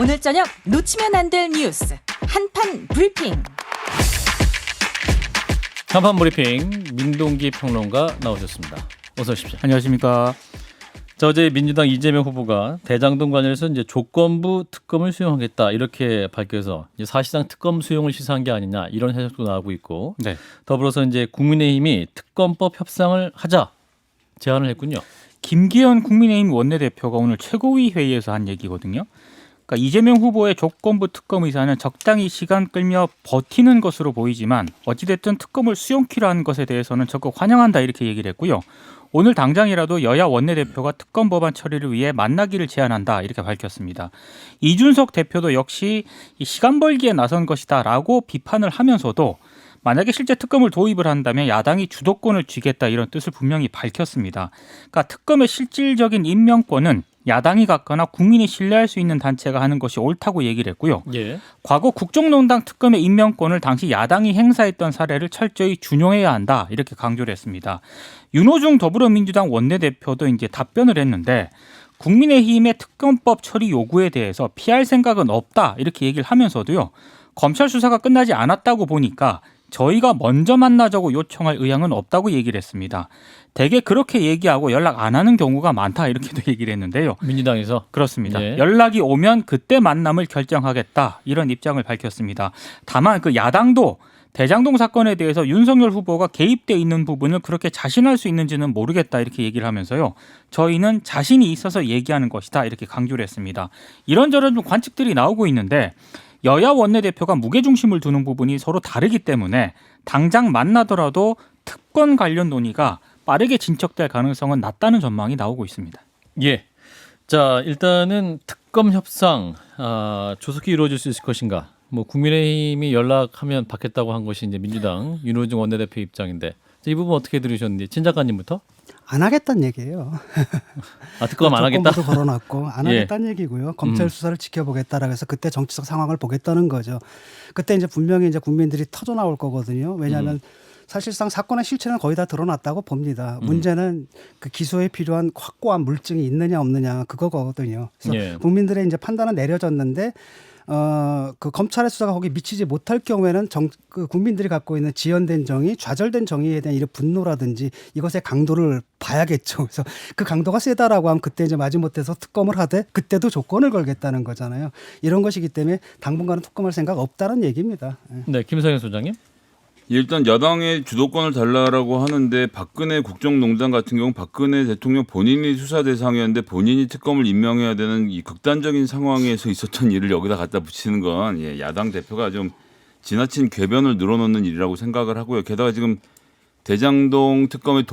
오늘 저녁 놓치면 안 될 뉴스 한판 브리핑. 한판 브리핑 민동기 평론가 나오셨습니다. 어서 오십시오. 안녕하십니까. 자, 어제 민주당 이재명 후보가 대장동 관련해서 이제 조건부 특검을 수용하겠다 이렇게 밝혀서 이제 사실상 특검 수용을 시사한 게 아니냐 이런 해석도 나오고 있고, 네. 더불어서 이제 국민의힘이 특검법 협상을 하자 제안을 했군요. 김기현 국민의힘 원내대표가 오늘 최고위 회의에서 한 얘기거든요. 그러니까 이재명 후보의 조건부 특검 의사는 적당히 시간 끌며 버티는 것으로 보이지만 어찌됐든 특검을 수용키로 한 것에 대해서는 적극 환영한다 이렇게 얘기를 했고요. 오늘 당장이라도 여야 원내대표가 특검 법안 처리를 위해 만나기를 제안한다 이렇게 밝혔습니다. 이준석 대표도 역시 이 시간 벌기에 나선 것이다라고 비판을 하면서도 만약에 실제 특검을 도입을 한다면 야당이 주도권을 쥐겠다 이런 뜻을 분명히 밝혔습니다. 그러니까 특검의 실질적인 임명권은 야당이 갖거나 국민이 신뢰할 수 있는 단체가 하는 것이 옳다고 얘기를 했고요. 예. 과거 국정농단 특검의 임명권을 당시 야당이 행사했던 사례를 철저히 준용해야 한다 이렇게 강조를 했습니다. 윤호중 더불어민주당 원내대표도 이제 답변을 했는데 국민의힘의 특검법 처리 요구에 대해서 피할 생각은 없다 이렇게 얘기를 하면서도요. 검찰 수사가 끝나지 않았다고 보니까 저희가 먼저 만나자고 요청할 의향은 없다고 얘기를 했습니다. 대개 그렇게 얘기하고 연락 안 하는 경우가 많다 이렇게도 얘기를 했는데요. 민주당에서 그렇습니다. 예. 연락이 오면 그때 만남을 결정하겠다 이런 입장을 밝혔습니다. 다만 그 야당도 대장동 사건에 대해서 윤석열 후보가 개입돼 있는 부분을 그렇게 자신할 수 있는지는 모르겠다 이렇게 얘기를 하면서요. 저희는 자신이 있어서 얘기하는 것이다 이렇게 강조를 했습니다. 이런저런 좀 관측들이 나오고 있는데 여야 원내대표가 무게중심을 두는 부분이 서로 다르기 때문에 당장 만나더라도 특권 관련 논의가 빠르게 진척될 가능성은 낮다는 전망이 나오고 있습니다. 예. 자, 일단은 특검 협상 조속히 이루어질 수 있을 것인가? 뭐 국민의힘이 연락하면 받겠다고 한 것이 이제 민주당 윤호중 원내대표 입장인데 이 부분 어떻게 들으셨는지 친 작가님부터? 안 하겠다는 얘기예요. 특검 안 하겠다. 조건부도 걸어놨고 안 예. 하겠다는 얘기고요. 검찰 수사를 지켜보겠다라고 해서 그때 정치적 상황을 보겠다는 거죠. 그때 이제 분명히 이제 국민들이 터져 나올 거거든요. 왜냐하면 사실상 사건의 실체는 거의 다 드러났다고 봅니다. 문제는 그 기소에 필요한 확고한 물증이 있느냐 없느냐 그거거든요. 그래서 예. 국민들의 이제 판단은 내려졌는데 그 검찰의 수사가 거기 미치지 못할 경우에는 그 국민들이 갖고 있는 지연된 정의, 좌절된 정의에 대한 이런 분노라든지 이것의 강도를 봐야겠죠. 그래서 그 강도가 세다라고 하면 그때 이제 마지못해서 특검을 하되 그때도 조건을 걸겠다는 거잖아요. 이런 것이기 때문에 당분간은 특검할 생각 없다는 얘기입니다. 네, 김성현 소장님. 일단 야당의 주도권을 달라라고 하는데 박근혜 국정농단 같은 경우 박근혜 대통령 본인이 수사 대상이었는데 본인이 특검을 임명해야 되는 이 극단적인 상황에서 있었던 일을 여기다 갖다 붙이는 건 야당 대표가 좀 지나친 궤변을 늘어놓는 일이라고 생각을 하고요. 게다가 지금 대장동 특검에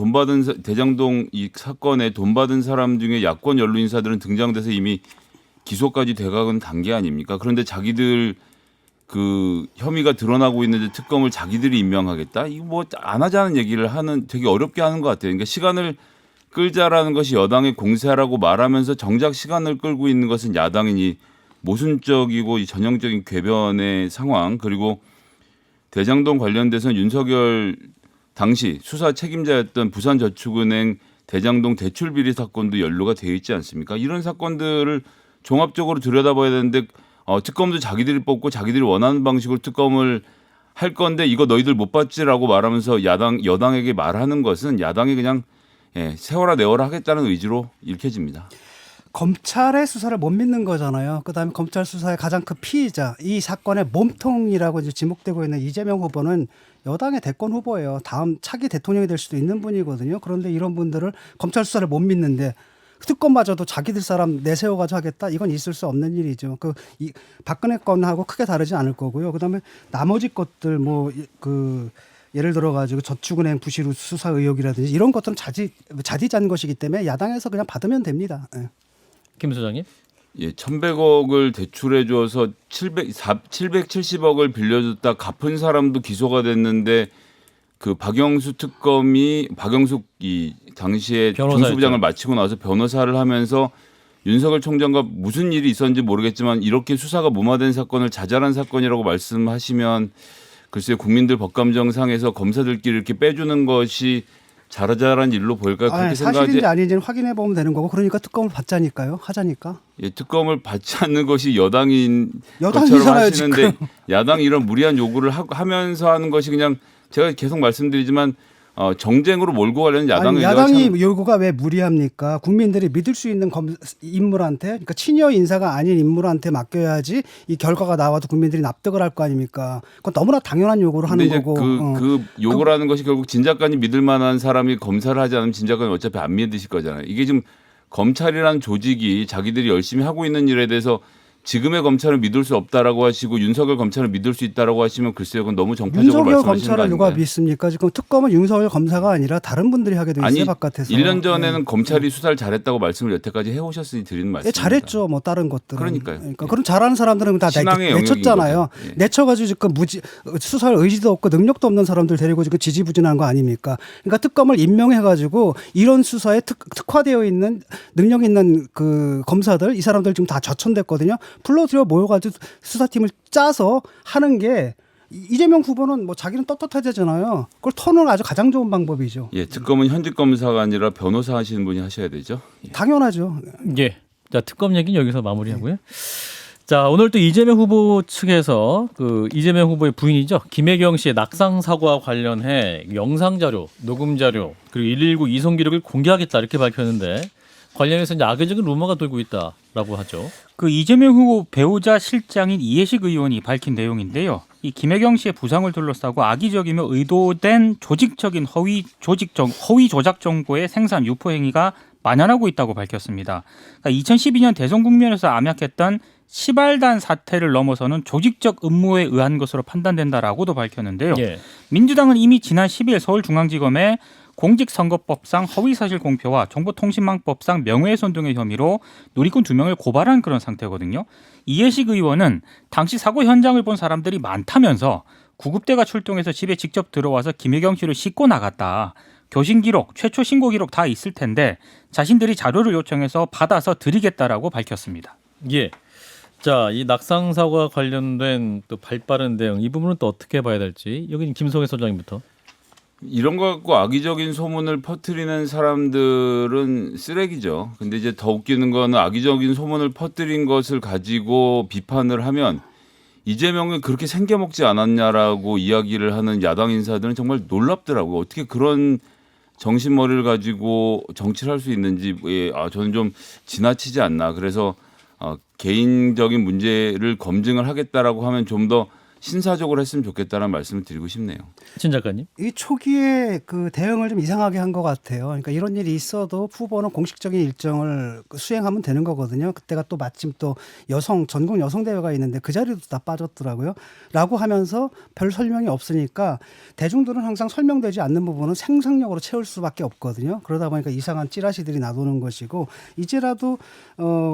대장동 이 사건에 돈 받은 사람 중에 야권 연루 인사들은 등장돼서 이미 기소까지 돼가는 단계 아닙니까? 그런데 자기들 그 혐의가 드러나고 있는데 특검을 자기들이 임명하겠다? 이거 뭐 안 하자는 얘기를 하는 되게 어렵게 하는 것 같아요. 그러니까 시간을 끌자라는 것이 여당의 공세라고 말하면서 정작 시간을 끌고 있는 것은 야당이니 모순적이고 이 전형적인 궤변의 상황. 그리고 대장동 관련돼서는 윤석열 당시 수사 책임자였던 부산저축은행 대장동 대출비리 사건도 연루가 되어 있지 않습니까? 이런 사건들을 종합적으로 들여다봐야 되는데 특검도 자기들이 뽑고 자기들이 원하는 방식으로 특검을 할 건데 이거 너희들 못 받지라고 말하면서 여당에게 말하는 것은 야당이 그냥 세워라 내워라 하겠다는 의지로 읽혀집니다. 검찰의 수사를 못 믿는 거잖아요. 그다음에 검찰 수사의 가장 큰 피의자, 이 사건의 몸통이라고 이제 지목되고 있는 이재명 후보는 여당의 대권 후보예요. 다음 차기 대통령이 될 수도 있는 분이거든요. 그런데 이런 분들을 검찰 수사를 못 믿는데 특검마저도 자기들 사람 내세워가지고 하겠다? 이건 있을 수 없는 일이죠. 이 박근혜 건하고 크게 다르지 않을 거고요. 그다음에 나머지 것들 예를 들어가지고 저축은행 부실 수사 의혹이라든지 이런 것들은 자디잔 것이기 때문에 야당에서 그냥 받으면 됩니다. 예. 김 소장님. 1,100억을 대출해 줘서 770억을 빌려줬다 갚은 사람도 기소가 됐는데 그 박영숙 이 당시에 중수부장을 마치고 나서 변호사를 하면서 윤석열 총장과 무슨 일이 있었는지 모르겠지만 이렇게 수사가 무마된 사건을 자잘한 사건이라고 말씀하시면 글쎄요 국민들 법감정상에서 검사들끼리 이렇게 빼주는 것이 자잘한 일로 보일까 그렇게 아니, 생각하지. 사실인지 아닌지는 확인해 보면 되는 거고 그러니까 특검을 받자니까요. 하자니까. 예, 특검을 받지 않는 것이 여당인 것처럼 여당이잖아요, 하시는데 지금. 야당이 이런 무리한 요구를 하면서 하는 것이 그냥 제가 계속 말씀드리지만 정쟁으로 몰고 가려는 야당의 아니, 의도가 야당이 참 요구가 왜 무리합니까? 국민들이 믿을 수 있는 인물한테, 그러니까 친여 인사가 아닌 인물한테 맡겨야지 이 결과가 나와도 국민들이 납득을 할 거 아닙니까? 그건 너무나 당연한 요구를 근데 하는 이제 거고. 그 요구라는 것이 결국 진 작가님 믿을 만한 사람이 검사를 하지 않으면 진 작가님 어차피 안 믿으실 거잖아요. 이게 지금 검찰이라는 조직이 자기들이 열심히 하고 있는 일에 대해서 지금의 검찰을 믿을 수 없다라고 하시고 윤석열 검찰을 믿을 수 있다라고 하시면 글쎄요, 그건 너무 정파적으로 윤석열 말씀하시는 거 검찰을 누가 아닌가요? 믿습니까? 지금 특검은 윤석열 검사가 아니라 다른 분들이 하게 돼 있어요. 아니, 바깥에서. 1년 전에는 네. 검찰이 수사를 잘했다고 말씀을 여태까지 해오셨으니 드리는 예, 말씀입니다. 잘했죠. 뭐 다른 것들은. 그러니까요. 그러니까 그런 잘하는 사람들은 다 신앙의 영역인 내쳤잖아요. 거죠. 예. 내쳐가지고 지금 수사할 의지도 없고 능력도 없는 사람들 데리고 지금 지지부진한 거 아닙니까? 그러니까 특검을 임명해가지고 이런 수사에 특화되어 있는 능력 있는 그 검사들 이 사람들 지금 다 저천됐거든요. 불러들여 모여가지고 수사팀을 짜서 하는 게. 이재명 후보는 뭐 자기는 떳떳하잖아요. 그걸 터는 아주 가장 좋은 방법이죠. 예, 특검은 현직 검사가 아니라 변호사 하시는 분이 하셔야 되죠. 예. 당연하죠. 예. 자, 특검 얘기는 여기서 마무리하고요. 자, 오늘 또 이재명 후보 측에서 그 이재명 후보의 부인이죠. 김혜경 씨의 낙상 사고와 관련해 영상 자료, 녹음 자료, 그리고 119 이송 기록을 공개하겠다 이렇게 밝혔는데 관련해서 이제 악의적인 루머가 돌고 있다라고 하죠. 그 이재명 후보 배우자 실장인 이해식 의원이 밝힌 내용인데요. 이 김혜경 씨의 부상을 둘러싸고 악의적이며 의도된 조직적인 허위 조작 정보의 생산 유포 행위가 만연하고 있다고 밝혔습니다. 그러니까 2012년 대선 국면에서 암약했던 시발단 사태를 넘어서는 조직적 음모에 의한 것으로 판단된다라고도 밝혔는데요. 예. 민주당은 이미 지난 10일 서울중앙지검에 공직선거법상 허위사실 공표와 정보통신망법상 명예훼손 등의 혐의로 누리꾼 2명을 고발한 그런 상태거든요. 이해식 의원은 당시 사고 현장을 본 사람들이 많다면서 구급대가 출동해서 집에 직접 들어와서 김혜경 씨를 싣고 나갔다. 교신 기록, 최초 신고 기록 다 있을 텐데 자신들이 자료를 요청해서 받아서 드리겠다라고 밝혔습니다. 예. 자, 이 낙상 사고와 관련된 또 발빠른 대응 이 부분은 또 어떻게 봐야 될지 여기는 김성애 소장님부터. 이런 거 갖고 악의적인 소문을 퍼뜨리는 사람들은 쓰레기죠. 근데 이제 더 웃기는 거는 악의적인 소문을 퍼뜨린 것을 가지고 비판을 하면 이재명이 그렇게 생겨먹지 않았냐라고 이야기를 하는 야당 인사들은 정말 놀랍더라고요. 어떻게 그런 정신머리를 가지고 정치를 할 수 있는지 저는 좀 지나치지 않나. 그래서 개인적인 문제를 검증을 하겠다라고 하면 좀 더 신사적으로 했으면 좋겠다는 말씀을 드리고 싶네요. 신 작가님. 이 초기에 그 대응을 좀 이상하게 한 것 같아요. 그러니까 이런 일이 있어도 후보는 공식적인 일정을 수행하면 되는 거거든요. 그때가 또 마침 또 전국 여성 대회가 있는데 그 자리도 다 빠졌더라고요. 라고 하면서 별 설명이 없으니까 대중들은 항상 설명되지 않는 부분은 생산력으로 채울 수밖에 없거든요. 그러다 보니까 이상한 찌라시들이 나도는 것이고 이제라도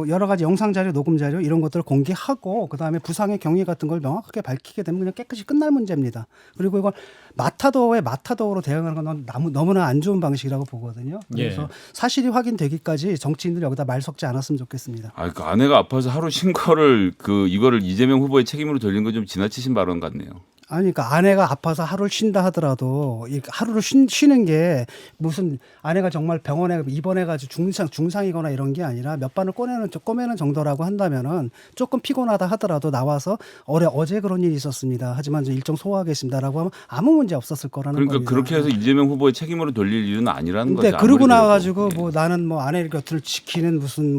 여러 가지 영상 자료, 녹음 자료 이런 것들을 공개하고 그다음에 부상의 경위 같은 걸 명확하게 밝히게 되면 그냥 깨끗이 끝날 문제입니다. 그리고 이걸 마타도어로 대응하는 건 너무나 안 좋은 방식이라고 보거든요. 그래서 사실이 확인되기까지 정치인들이 여기다 말 섞지 않았으면 좋겠습니다. 그 아내가 아파서 하루 쉰 거를 이거를 이재명 후보의 책임으로 돌린 건 좀 지나치신 발언 같네요. 아니, 그러니까 아내가 아파서 하루를 쉰다 하더라도 이 하루를 쉬는 게 무슨 아내가 정말 병원에 입원해가지고 중상이거나 이런 게 아니라 몇 번을 꼬매는 정도라고 한다면은 조금 피곤하다 하더라도 나와서 어제 그런 일이 있었습니다. 하지만 저 일정 소화하겠습니다라고 하면 아무 문제 없었을 거라는 그러니까 겁니다. 그렇게 해서 이재명 후보의 책임으로 돌릴 일은 아니라는 거죠. 근데 그러고 아무리 나가지고 그래도. 뭐 나는 뭐 아내 곁을 지키는 무슨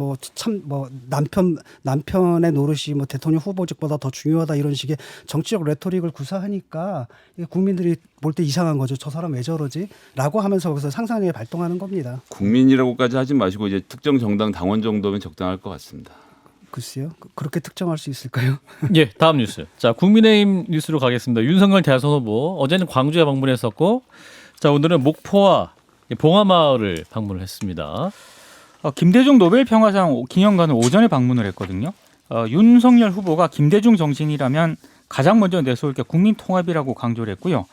남편의 노릇이 뭐 대통령 후보직보다 더 중요하다 이런 식의 정치적 레토릭을 구사하니까 국민들이 볼 때 이상한 거죠. 저 사람 왜 저러지?라고 하면서 거기서 상상력이 발동하는 겁니다. 국민이라고까지 하지 마시고 이제 특정 정당 당원 정도면 적당할 것 같습니다. 글쎄요, 그렇게 특정할 수 있을까요? 예, 다음 뉴스. 자, 국민의힘 뉴스로 가겠습니다. 윤석열 대선 후보 어제는 광주에 방문했었고, 자 오늘은 목포와 봉하마을을 방문을 했습니다. 김대중 노벨 평화상 기념관을 오전에 방문을 했거든요. 윤석열 후보가 김대중 정신이라면 가장 먼저 내세울 게 국민 통합이라고 강조를 했고요.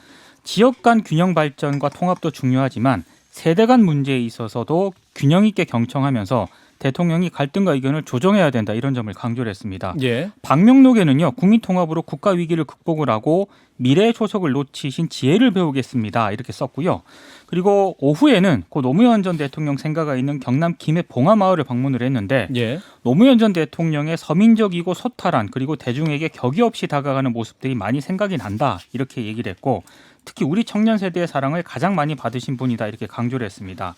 지역 간 균형 발전과 통합도 중요하지만 세대 간 문제에 있어서도 균형 있게 경청하면서 대통령이 갈등과 의견을 조정해야 된다 이런 점을 강조를 했습니다. 예. 방명록에는요. 국민 통합으로 국가 위기를 극복을 하고 미래의 초석을 놓치신 지혜를 배우겠습니다. 이렇게 썼고요. 그리고 오후에는 고 노무현 전 대통령 생가가 있는 경남 김해 봉화마을을 방문을 했는데 예. 노무현 전 대통령의 서민적이고 소탈한 그리고 대중에게 격이 없이 다가가는 모습들이 많이 생각이 난다 이렇게 얘기를 했고 특히 우리 청년 세대의 사랑을 가장 많이 받으신 분이다 이렇게 강조를 했습니다.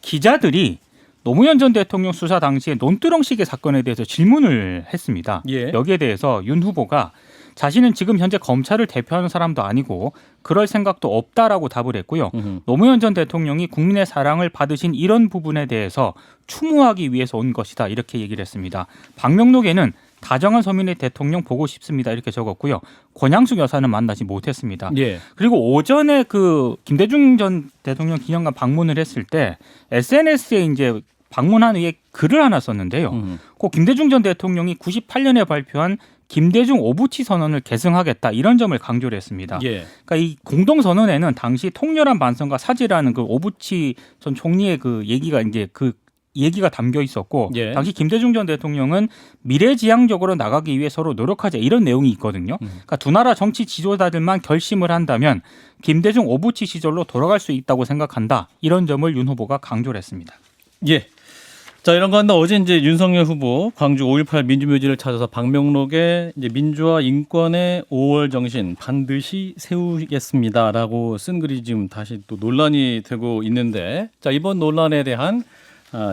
기자들이 노무현 전 대통령 수사 당시에 논두렁식의 사건에 대해서 질문을 했습니다. 예. 여기에 대해서 윤 후보가 자신은 지금 현재 검찰을 대표하는 사람도 아니고 그럴 생각도 없다라고 답을 했고요. 노무현 전 대통령이 국민의 사랑을 받으신 이런 부분에 대해서 추모하기 위해서 온 것이다 이렇게 얘기를 했습니다. 방명록에는 다정한 서민의 대통령 보고 싶습니다 이렇게 적었고요. 권양숙 여사는 만나지 못했습니다. 예. 그리고 오전에 그 김대중 전 대통령 기념관 방문을 했을 때 SNS에 이제 방문한 후에 글을 하나 썼는데요. 그 김대중 전 대통령이 98년에 발표한 김대중 오부치 선언을 계승하겠다 이런 점을 강조를 했습니다. 예. 그러니까 이 공동 선언에는 당시 통렬한 반성과 사죄라는 그 오부치 전 총리의 그 얘기가 이제 그 얘기가 담겨 있었고 예. 당시 김대중 전 대통령은 미래지향적으로 나가기 위해 서로 노력하자 이런 내용이 있거든요. 그러니까 두 나라 정치 지도자들만 결심을 한다면 김대중 오부치 시절로 돌아갈 수 있다고 생각한다. 이런 점을 윤 후보가 강조를 했습니다. 예. 자, 이런 가운데 어제 이제 윤석열 후보 광주 5.18 민주묘지를 찾아서 방명록에 이제 민주화 인권의 5월 정신 반드시 세우겠습니다라고 쓴 글이 지금 다시 또 논란이 되고 있는데, 자, 이번 논란에 대한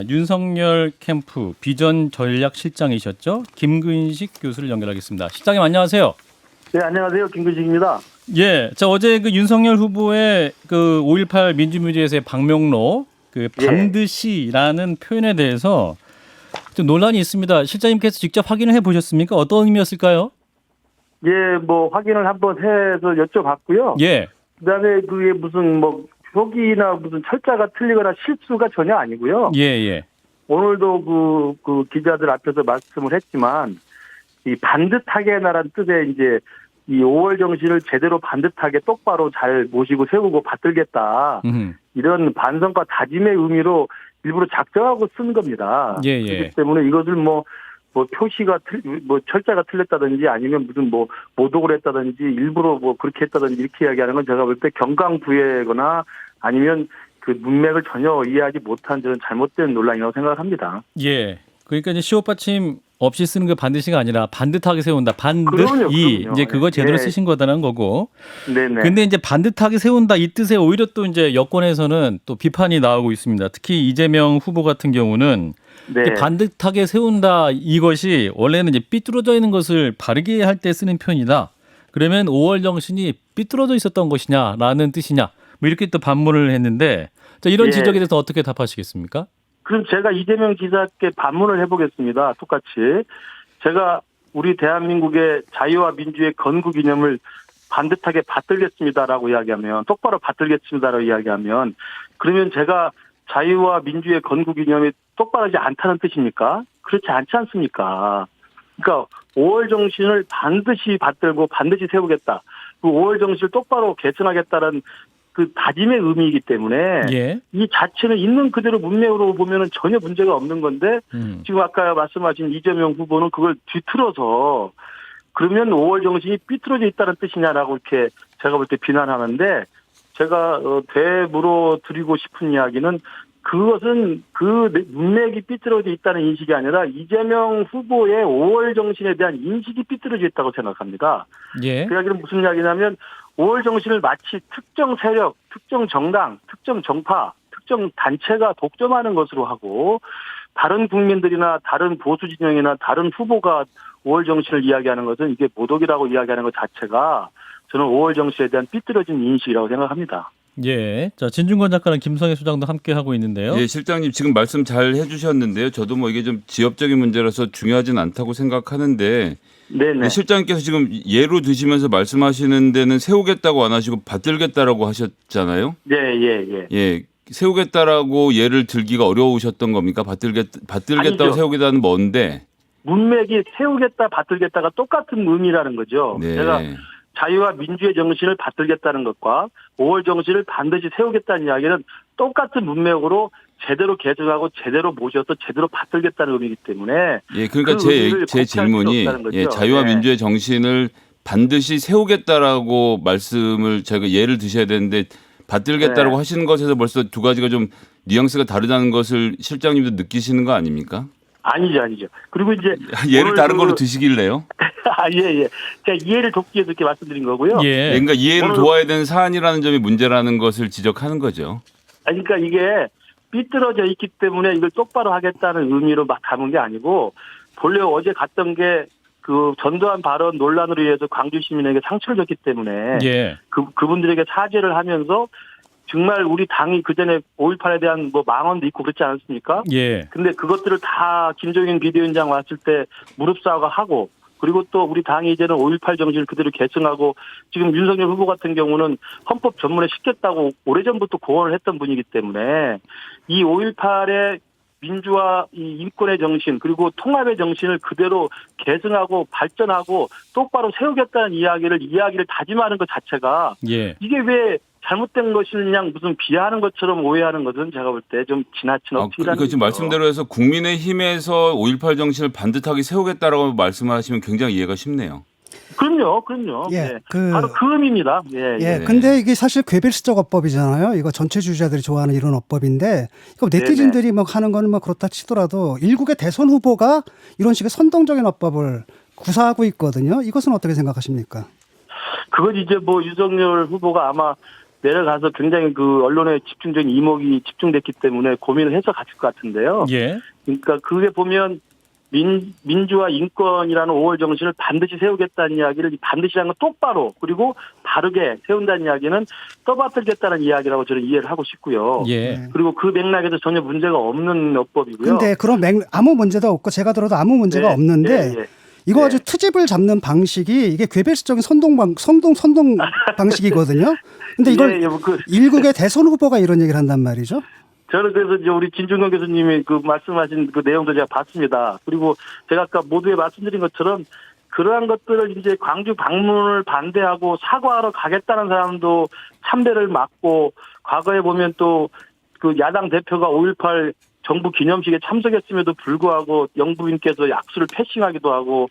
윤석열 캠프 비전 전략 실장이셨죠? 김근식 교수를 연결하겠습니다. 실장님 안녕하세요. 네, 안녕하세요. 김근식입니다. 예. 자, 어제 그 윤석열 후보의 그 5.18 민주묘지에서의 방명록 그 반드시라는 표현에 대해서 좀 논란이 있습니다. 실장님께서 직접 확인을 해보셨습니까? 어떤 의미였을까요? 예, 뭐 확인을 한번 해서 여쭤봤고요. 예. 그다음에 그게 무슨 뭐 표기나 무슨 철자가 틀리거나 실수가 전혀 아니고요. 예, 예. 오늘도 그 기자들 앞에서 말씀을 했지만 이 반듯하게 나란 뜻의 이제 이 5월 정신을 제대로 반듯하게 똑바로 잘 모시고 세우고 받들겠다. 이런 반성과 다짐의 의미로 일부러 작정하고 쓴 겁니다. 예, 예. 그렇기 때문에 이것을 뭐 표시가 뭐 철자가 틀렸다든지 아니면 무슨 뭐 모독을 했다든지 일부러 뭐 그렇게 했다든지 이렇게 이야기하는 건 제가 볼 때 경강부회거나 아니면 그 문맥을 전혀 이해하지 못한 저는 잘못된 논란이라고 생각을 합니다. 예. 그러니까 이제 시옷 받침 없이 쓰는 게 반드시가 아니라 반듯하게 세운다. 반듯이 그럼요. 이제 그거 제대로 예. 쓰신 거다라는 거고. 네네. 근데 이제 반듯하게 세운다 이 뜻에 오히려 또 이제 여권에서는 또 비판이 나오고 있습니다. 특히 이재명 후보 같은 경우는 네. 이제 반듯하게 세운다 이것이 원래는 이제 삐뚤어져 있는 것을 바르게 할 때 쓰는 표현이다. 그러면 5월 정신이 삐뚤어져 있었던 것이냐라는 뜻이냐. 뭐 이렇게 또 반문을 했는데 자, 이런 예. 지적에 대해서 어떻게 답하시겠습니까? 그럼 제가 이재명 지사께 반문을 해보겠습니다. 똑같이. 제가 우리 대한민국의 자유와 민주의 건국이념을 반듯하게 받들겠습니다라고 이야기하면 똑바로 받들겠습니다라고 이야기하면 그러면 제가 자유와 민주의 건국이념이 똑바로 하지 않다는 뜻입니까? 그렇지 않지 않습니까? 그러니까 5월 정신을 반드시 받들고 반드시 세우겠다. 그 5월 정신을 똑바로 개선하겠다는 그 다짐의 의미이기 때문에 예. 이 자체는 있는 그대로 문맥으로 보면은 전혀 문제가 없는 건데 지금 아까 말씀하신 이재명 후보는 그걸 뒤틀어서 그러면 5월 정신이 삐뚤어져 있다는 뜻이냐라고 이렇게 제가 볼 때 비난하는데 제가 되물어 드리고 싶은 이야기는 그것은 그 문맥이 삐뚤어져 있다는 인식이 아니라 이재명 후보의 5월 정신에 대한 인식이 삐뚤어져 있다고 생각합니다. 예. 그 이야기는 무슨 이야기냐면 5월 정신을 마치 특정 세력, 특정 정당, 특정 정파, 특정 단체가 독점하는 것으로 하고 다른 국민들이나 다른 보수 진영이나 다른 후보가 5월 정신을 이야기하는 것은 이게 모독이라고 이야기하는 것 자체가 저는 5월 정신에 대한 삐뚤어진 인식이라고 생각합니다. 예. 자, 진중권 작가랑 김성애 소장도 함께 하고 있는데요. 예, 실장님 지금 말씀 잘 해주셨는데요. 저도 뭐 이게 좀 지역적인 문제라서 중요하진 않다고 생각하는데 네네. 실장님께서 지금 예로 드시면서 말씀하시는 데는 세우겠다고 안 하시고 받들겠다라고 하셨잖아요. 예. 예, 세우겠다라고 예를 들기가 어려우셨던 겁니까? 받들겠다고 아니죠. 세우겠다는 뭔데? 문맥이 세우겠다, 받들겠다가 똑같은 의미라는 거죠. 네. 제가 자유와 민주의 정신을 받들겠다는 것과 5월 정신을 반드시 세우겠다는 이야기는 똑같은 문맥으로 제대로 개정하고 제대로 모셔서 제대로 받들겠다는 의미이기 때문에 예, 그러니까 그 의미를 제 곱씹을 질문이 수 없다는 거죠. 예, 자유와 네. 민주의 정신을 반드시 세우겠다라고 말씀을 제가 예를 드셔야 되는데 받들겠다라고 네. 하시는 것에서 벌써 두 가지가 좀 뉘앙스가 다르다는 것을 실장님도 느끼시는 거 아닙니까? 아니죠. 그리고 이제 예를 오늘 다른 걸로 드시길래요? 예. 제가 이해를 돕기 위해서 이렇게 말씀드린 거고요. 예. 그러니까 이해를 오늘- 도와야 되는 사안이라는 점이 문제라는 것을 지적하는 거죠. 그러니까 이게 삐뚤어져 있기 때문에 이걸 똑바로 하겠다는 의미로 막 담은 게 아니고 본래 어제 갔던 게 그 전두환 발언 논란으로 인해서 광주 시민에게 상처를 줬기 때문에 예. 그분들에게 사죄를 하면서 정말 우리 당이 그전에 5.18에 대한 뭐 망언도 있고 그렇지 않았습니까? 예. 근데 그것들을 다 김종인 비대위원장 왔을 때 무릎 사과하고 그리고 또 우리 당이 이제는 5.18 정신을 그대로 계승하고 지금 윤석열 후보 같은 경우는 헌법 전문에 시켰다고 오래전부터 고언을 했던 분이기 때문에 이 5.18의 민주화 이 인권의 정신 그리고 통합의 정신을 그대로 계승하고 발전하고 똑바로 세우겠다는 이야기를 다짐하는 것 자체가 예. 이게 왜 잘못된 것을 그냥 무슨 비하하는 것처럼 오해하는 것은 제가 볼 때 좀 지나친 억지라는 그러니까 지금 말씀대로 해서 국민의힘에서 5.18 정신을 반듯하게 세우겠다라고 말씀하시면 굉장히 이해가 쉽네요. 그럼요. 예, 바로 그 의미입니다. 예. 예, 근데 이게 사실 괴벨스적 어법이잖아요. 이거 전체주의자들이 좋아하는 이런 어법인데, 이거 네티즌들이 뭐 하는 거는 뭐 그렇다 치더라도 일국의 대선 후보가 이런 식의 선동적인 어법을 구사하고 있거든요. 이것은 어떻게 생각하십니까? 그건 이제 뭐 윤석열 후보가 아마 내려가서 굉장히 그 언론에 집중적인 이목이 집중됐기 때문에 고민을 해서 갔을 것 같은데요. 예. 그러니까 그게 보면 민주화 인권이라는 5월 정신을 반드시 세우겠다는 이야기를 반드시 하는 건 똑바로 그리고 바르게 세운다는 이야기는 떠받들겠다는 이야기라고 저는 이해를 하고 싶고요. 예. 그리고 그 맥락에서 전혀 문제가 없는 어법이고요. 근데 그런 아무 문제도 없고 제가 들어도 아무 문제가 네, 없는데 예. 이거 네. 아주 트집을 잡는 방식이 이게 괴벨스적인 선동 방식이거든요. 근데 이걸 일국의 대선 후보가 이런 얘기를 한단 말이죠. 저는 그래서 이제 우리 진중권 교수님이 그 말씀하신 그 내용도 제가 봤습니다. 그리고 제가 아까 모두에 말씀드린 것처럼 그러한 것들을 이제 광주 방문을 반대하고 사과하러 가겠다는 사람도 참배를 막고 과거에 보면 또 그 야당 대표가 5.18 정부 기념식에 참석했음에도 불구하고 영부인께서 약수를 패싱하기도 하고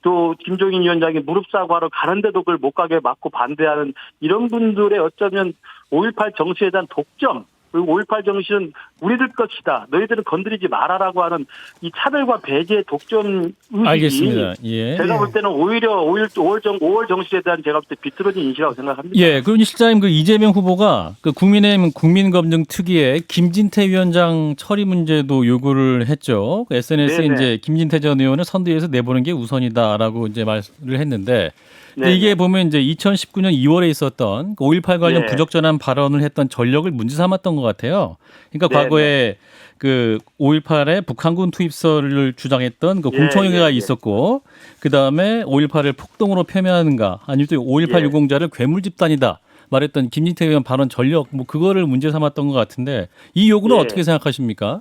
또 김종인 위원장이 무릎 사과하러 가는데도 그걸 못 가게 막고 반대하는 이런 분들의 어쩌면 5.18 정치에 대한 독점 그리고 5.18 정신은 우리들 것이다. 너희들은 건드리지 말아라고 하는 이 차별과 배제의 독점 의식이 알겠습니다. 예. 제가 볼 때는 오히려 5월 정신에 대한 제가 볼 때 비뚤어진 인식이라고 생각합니다. 예, 그리고 실장님 그 이재명 후보가 그 국민의힘 국민검증 특위에 김진태 위원장 처리 문제도 요구를 했죠. SNS에 네네. 이제 김진태 전 의원을 선대위에서 내보는 게 우선이다라고 이제 말을 했는데 근데 네네. 이게 보면 이제 2019년 2월에 있었던 5.18 관련 네. 부적절한 발언을 했던 전력을 문제 삼았던 것 같아요. 그러니까 네네. 과거에 그 5.18에 북한군 투입설을 주장했던 그 예, 공청회가 예. 있었고 그 다음에 5.18을 폭동으로 폄훼하는가 아니면 또 5.18 예. 유공자를 괴물 집단이다 말했던 김진태 의원 발언 전력 뭐 그거를 문제 삼았던 것 같은데 이 요구는 예. 어떻게 생각하십니까?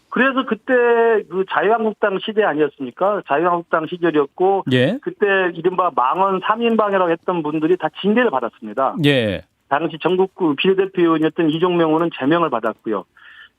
그래서 그때 그 자유한국당 시대 아니었습니까? 자유한국당 시절이었고 예, 그때 이른바 망언 3인방이라고 했던 분들이 다 징계를 받았습니다. 예, 당시 전국구 비례대표 의원이었던 이종명 의원은 제명을 받았고요.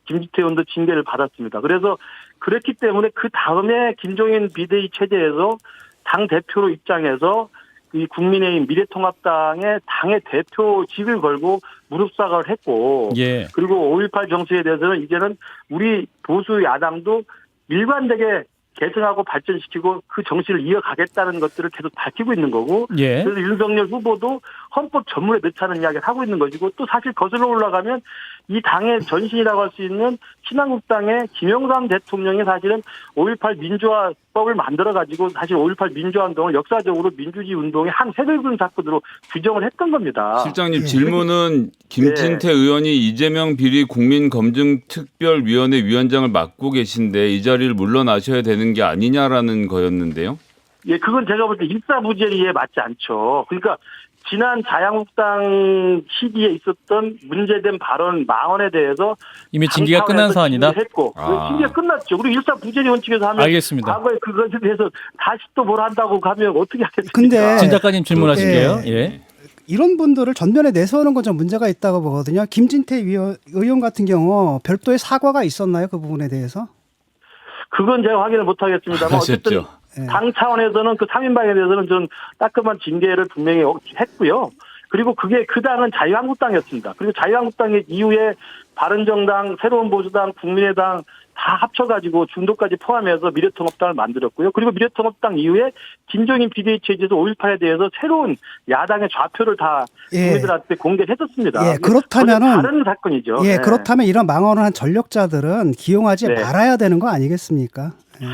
김진태 의원도 징계를 받았습니다. 그래서 그랬기 때문에 그 다음에 김종인 비대위 체제에서 당 대표로 입장해서 이 국민의힘 미래통합당의 당의 대표직을 걸고 무릎 사과를 했고 예, 그리고 5.18 정치에 대해서는 이제는 우리 보수 야당도 일관되게 계승하고 발전시키고 그 정신을 이어가겠다는 것들을 계속 밝히고 있는 거고 예. 그래서 윤석열 후보도 헌법 전문에 넣자는 이야기를 하고 있는 것이고 또 사실 거슬러 올라가면 이 당의 전신이라고 할 수 있는 신한국당의 김영삼 대통령이 사실은 5.18 민주화법을 만들어가지고 사실 5.18 민주화운동을 역사적으로 민주주의 운동의 한 획일군 사건으로 규정을 했던 겁니다. 실장님 예. 질문은 김진태 의원이 이재명 비리 국민검증특별위원회 위원장을 맡고 계신데 이 자리를 물러나셔야 되는 게 아니냐라는 거였는데요. 예, 그건 제가 볼 때 일사부재리에 맞지 않죠. 그러니까 지난 자유한국당 시기에 있었던 문제된 발언 망언에 대해서 이미 징계가 끝난 사안이다. 했고 징계가 끝났죠. 그리고 일사부재리 원칙에서 하면 알겠습니다. 과거에 그것에 대해서 다시 또 뭘 한다고 가면 어떻게 하겠습니까? 근데 진 작가님 질문하실게요. 예. 이런 분들을 전면에 내세우는 건 좀 문제가 있다고 보거든요. 김진태 의원 같은 경우 별도의 사과가 있었나요? 그 부분에 대해서? 그건 제가 확인을 못 하겠습니다만 어쨌든 하셨죠. 당 차원에서는 그 3인방에 대해서는 좀 따끔한 징계를 분명히 했고요. 그리고 그 당은 자유한국당이었습니다. 그리고 자유한국당의 이후에 바른정당, 새로운보수당, 국민의당 다 합쳐가지고 중도까지 포함해서 미래통합당을 만들었고요. 그리고 미래통합당 이후에 김종인 비대위체제에서 5.18에 대해서 새로운 야당의 좌표를 다 예. 국민들한테 공개했었습니다. 예, 그렇다면은 다른 사건이죠. 예, 네. 그렇다면 이런 망언을 한 전력자들은 기용하지 네. 말아야 되는 거 아니겠습니까? 예.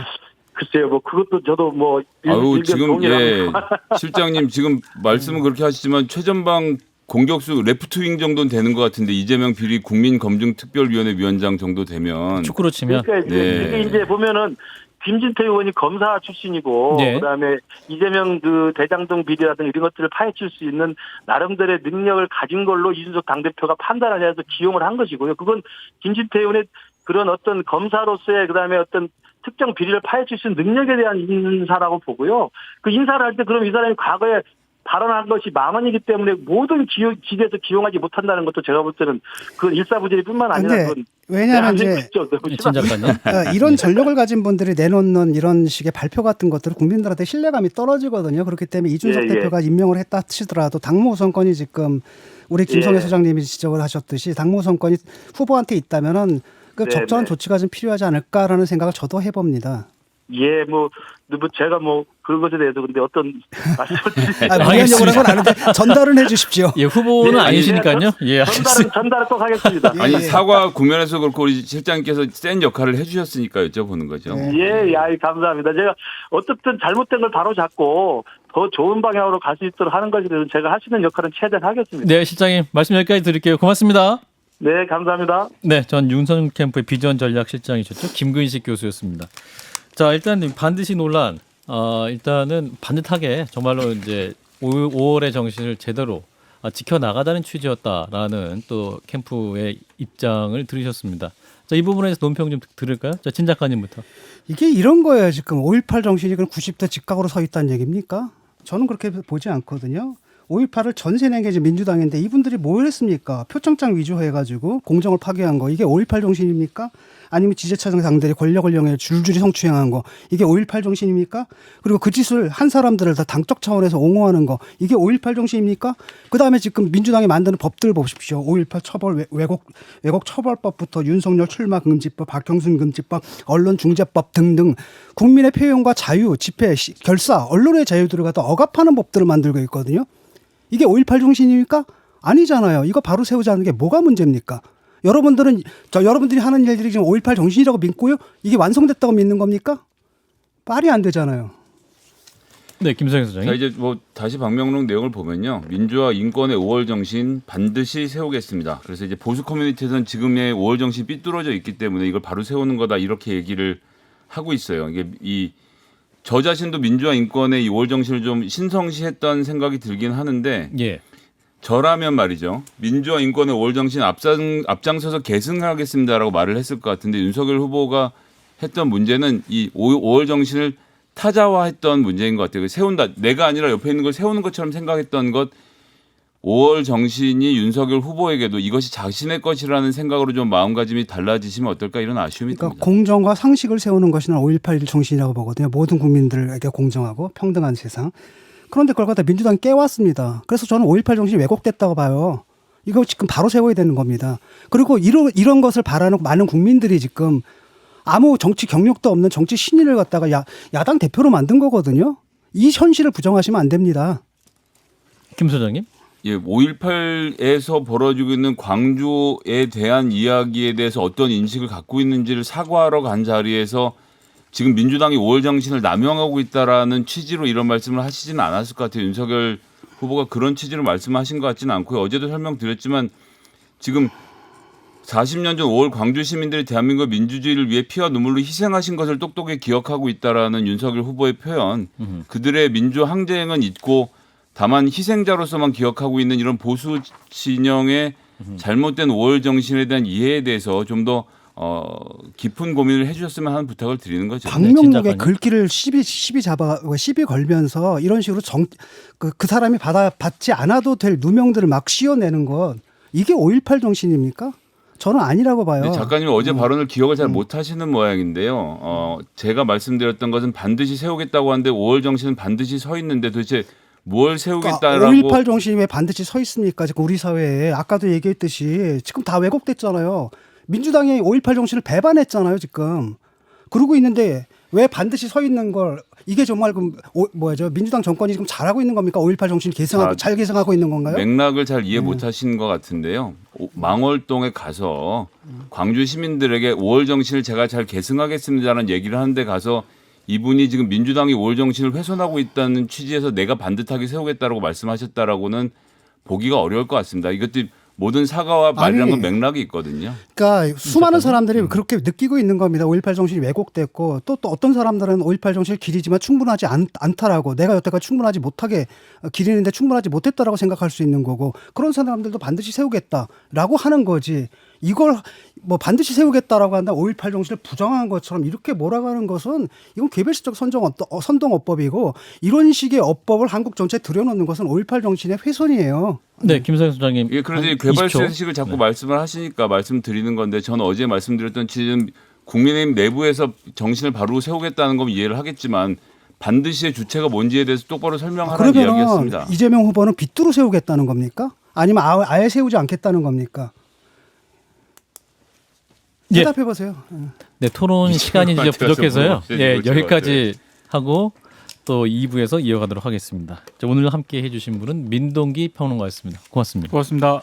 글쎄요, 뭐 그것도 저도 뭐 아유 지금 동의합니다. 실장님 지금 말씀은 그렇게 하시지만 최전방 공격수 레프트윙 정도는 되는 것 같은데 이재명 비리 국민검증특별위원회 위원장 정도 되면 축구로 치면 그러니까 이게 이제 보면은 김진태 의원이 검사 출신이고 네. 그다음에 이재명 그 대장동 비리라든가 이런 것들을 파헤칠 수 있는 나름대로의 능력을 가진 걸로 이준석 당대표가 판단을 해서 기용을 한 것이고요. 그건 김진태 의원의 그런 어떤 검사로서의 그다음에 어떤 특정 비리를 파헤칠 수 있는 능력에 대한 인사라고 보고요. 그 인사를 할 때 그럼 이 사람이 과거에 발언한 것이 망언이기 때문에 모든 기대에서 기용하지 못한다는 것도 제가 볼 때는 그 일사부재리뿐만 아니라 근데 그건 왜냐하면 이제 진 작가님. 이런 전력을 가진 분들이 내놓는 이런 식의 발표 같은 것들은 국민들한테 신뢰감이 떨어지거든요. 그렇기 때문에 이준석 예. 대표가 임명을 했다 치더라도 당무 우선권이 지금 우리 김성애 예. 소장님이 지적을 하셨듯이 당무 우선권이 후보한테 있다면은 그 네, 적절한 네. 조치가 좀 필요하지 않을까라는 생각을 저도 해봅니다. 예, 뭐 제가 뭐 그런 것에 대해서 근데 어떤 말씀을 드리면 문의하려고 하는 건 아는데 전달은 해주십시오. 예, 후보는 예, 아니시니까요. 예, 알겠습니다. 전달을 꼭 하겠습니다. 아니 예. 사과 국면에서 그렇고 우리 실장님께서 센 역할을 해주셨으니까 여쭤보는 거죠. 네. 예, 아이 감사합니다. 제가 어떻든 잘못된 걸 바로 잡고 더 좋은 방향으로 갈 수 있도록 하는 것에 대해서 제가 할 수 있는 역할은 최대한 하겠습니다. 네, 실장님 말씀 여기까지 드릴게요. 고맙습니다. 네, 감사합니다. 네, 전 윤선 캠프의 비전 전략 실장이셨죠. 김근식 교수였습니다. 자, 일단 반드시 논란. 일단은 반듯하게 정말로 이제 5월의 정신을 제대로 지켜나가자는 취지였다라는 또 캠프의 입장을 들으셨습니다. 자, 이 부분에서 논평 좀 들을까요? 자, 진 작가님부터. 이게 이런 거예요. 지금 5.18 정신이 그럼 90대 직각으로 서 있다는 얘기입니까? 저는 그렇게 보지 않거든요. 5.18을 전세 낸 게 이제 민주당인데 이분들이 뭘 했습니까? 표창장 위조해가지고 공정을 파괴한 거. 이게 5.18 정신입니까? 아니면 지자체장 당들이 권력을 이용해 줄줄이 성추행한 거. 이게 5.18 정신입니까? 그리고 그 짓을 한 사람들을 다 당적 차원에서 옹호하는 거. 이게 5.18 정신입니까? 그다음에 지금 민주당이 만드는 법들 보십시오. 5.18 처벌 왜곡 처벌법부터 윤석열 출마 금지법, 박형순 금지법, 언론중재법 등등 국민의 표현과 자유, 집회, 결사, 언론의 자유들을 갖다 억압하는 법들을 만들고 있거든요. 이게 5.18 정신입니까? 아니잖아요. 이거 바로 세우자는 게 뭐가 문제입니까? 여러분들이 하는 일들이 지금 5.18 정신이라고 믿고요. 이게 완성됐다고 믿는 겁니까? 말이 안 되잖아요. 네, 김성현 자 소장님. 이제 뭐 다시 방명록 내용을 보면요. 민주화 인권의 5월 정신 반드시 세우겠습니다. 그래서 이제 보수 커뮤니티에서는 지금의 5월 정신이 삐뚤어져 있기 때문에 이걸 바로 세우는 거다 이렇게 얘기를 하고 있어요. 이게 저 자신도 민주화 인권의 이 5월 정신을 좀 신성시했던 생각이 들긴 하는데 예. 저라면 말이죠. 민주화 인권의 5월 정신 앞장서서 계승하겠습니다라고 말을 했을 것 같은데 윤석열 후보가 했던 문제는 이 5월 정신을 타자화했던 문제인 것 같아요. 세운다. 내가 아니라 옆에 있는 걸 세우는 것처럼 생각했던 것 5월 정신이 윤석열 후보에게도 이것이 자신의 것이라는 생각으로 좀 마음가짐이 달라지시면 어떨까 이런 아쉬움이 그러니까 듭니다. 공정과 상식을 세우는 것이 5.18 정신이라고 보거든요. 모든 국민들에게 공정하고 평등한 세상. 그런데 그걸 갖다 민주당이 깨왔습니다. 그래서 저는 5.18 정신이 왜곡됐다고 봐요. 이거 지금 바로 세워야 되는 겁니다. 그리고 이런 것을 바라는 많은 국민들이 지금 아무 정치 경력도 없는 정치 신인을 갖다가 야당 대표로 만든 거거든요. 이 현실을 부정하시면 안 됩니다. 김 소장님. 예, 5.18에서 벌어지고 있는 광주에 대한 이야기에 대해서 어떤 인식을 갖고 있는지를 사과하러 간 자리에서 지금 민주당이 5월 정신을 남용하고 있다라는 취지로 이런 말씀을 하시지는 않았을 것 같아요. 윤석열 후보가 그런 취지로 말씀하신 것 같지는 않고요. 어제도 설명드렸지만 지금 40년 전 5월 광주 시민들이 대한민국 민주주의를 위해 피와 눈물로 희생하신 것을 똑똑히 기억하고 있다라는 윤석열 후보의 표현. 그들의 민주 항쟁은 있고 다만 희생자로서만 기억하고 있는 이런 보수 진영의 잘못된 5월 정신에 대한 이해에 대해서 좀 더 깊은 고민을 해주셨으면 하는 부탁을 드리는 거죠. 방명록에 글귀를 시비 걸면서 이런 식으로 그 사람이 받지 않아도 될 누명들을 막 씌워내는 것 이게 5.18 정신입니까? 저는 아니라고 봐요. 작가님이 어제 발언을 기억을 잘 못하시는 모양인데요. 제가 말씀드렸던 것은 반드시 세우겠다고 하는데 5월 정신은 반드시 서 있는데 도대체 뭘 그러니까 세우겠다라고 5.18 정신이 왜 반드시 서 있습니까? 지금 우리 사회에 아까도 얘기했듯이 지금 다 왜곡됐잖아요. 민주당이 5.18 정신을 배반했잖아요. 지금 그러고 있는데 왜 반드시 서 있는 걸 이게 정말 민주당 정권이 지금 잘하고 있는 겁니까? 5.18 정신을 잘 계승하고 있는 건가요? 맥락을 잘 이해 못하신 것 같은데요. 망월동에 가서 광주 시민들에게 5월 정신을 제가 잘 계승하겠습니다라는 얘기를 하는데 가서 이분이 지금 민주당이 5월 정신을 훼손하고 있다는 취지에서 내가 반듯하게 세우겠다라고 말씀하셨다라고는 보기가 어려울 것 같습니다. 이것도 모든 사과와 말이란 건 맥락이 있거든요. 그러니까 수많은 사람들이 그렇게 느끼고 있는 겁니다. 5.18 정신이 왜곡됐고 또 어떤 사람들은 5.18 정신을 기리지만 충분하지 않다라고 내가 여태까지 충분하지 못하게 기리는데 충분하지 못했다라고 생각할 수 있는 거고 그런 사람들도 반드시 세우겠다라고 하는 거지. 이걸 뭐 반드시 세우겠다라고 한다 5.18 정신을 부정한 것처럼 이렇게 몰아가는 것은 이건 개별시적 선동어법이고 이런 식의 어법을 한국 전체에 들여놓는 것은 5.18 정신의 훼손이에요. 네, 김성현 소장님. 예, 그런데 한 개발식을 20초. 자꾸 네. 말씀을 하시니까 말씀드리는 건데 저는 어제 말씀드렸던 취지는 국민의힘 내부에서 정신을 바로 세우겠다는 건 이해를 하겠지만 반드시의 주체가 뭔지에 대해서 똑바로 설명하라는 그러면 이야기였습니다. 이재명 후보는 빗두루 세우겠다는 겁니까? 아니면 아예 세우지 않겠다는 겁니까? 예. 대답해 보세요. 네, 토론 시간이 이제 부족해서요. 예, 물어보세요. 여기까지 하고 또 2부에서 이어가도록 하겠습니다. 자, 오늘 함께 해주신 분은 민동기 평론가였습니다. 고맙습니다. 고맙습니다.